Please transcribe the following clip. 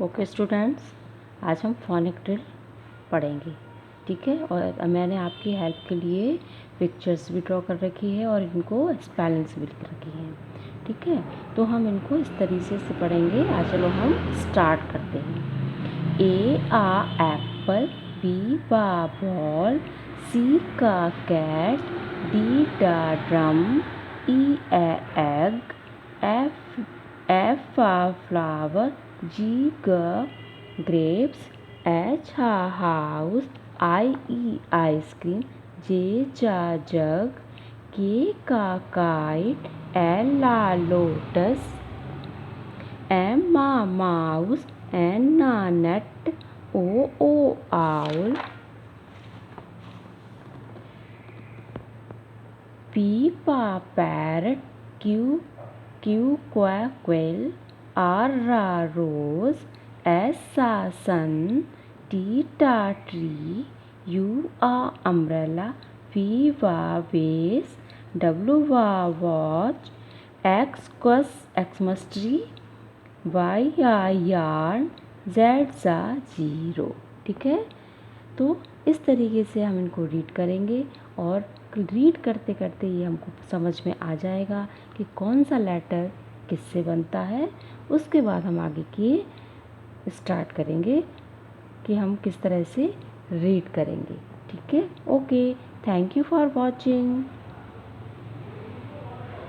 Okay students, आज हम phonic drill पढ़ेंगे, ठीक है। और मैंने आपकी हेल्प के लिए पिक्चर्स भी ड्रॉ कर रखी है और इनको स्पेलिंग्स भी लिख रखी हैं, ठीक है। तो हम इनको इस तरीके से पढ़ेंगे। आज चलो हम स्टार्ट करते हैं। ए आ एप्पल, बी बा बॉल, सी का कैट, डी दा drum, E egg, F uh flower, G grapes, H house, I ice cream, J jug, K kite, L lotus, M mouse, N nut, O owl, P parrot, Q quail, R rose, S sun, T tree, U umbrella, V vase, W watch, Xmas tree, Y yarn, Z zero, ठीक है। तो इस तरीके से हम इनको read करेंगे और रीड करते करते ये हमको समझ में आ जाएगा कि कौन सा लेटर किससे बनता है। उसके बाद हम आगे की स्टार्ट करेंगे कि हम किस तरह से रीड करेंगे, ठीक है। Okay, thank you for watching.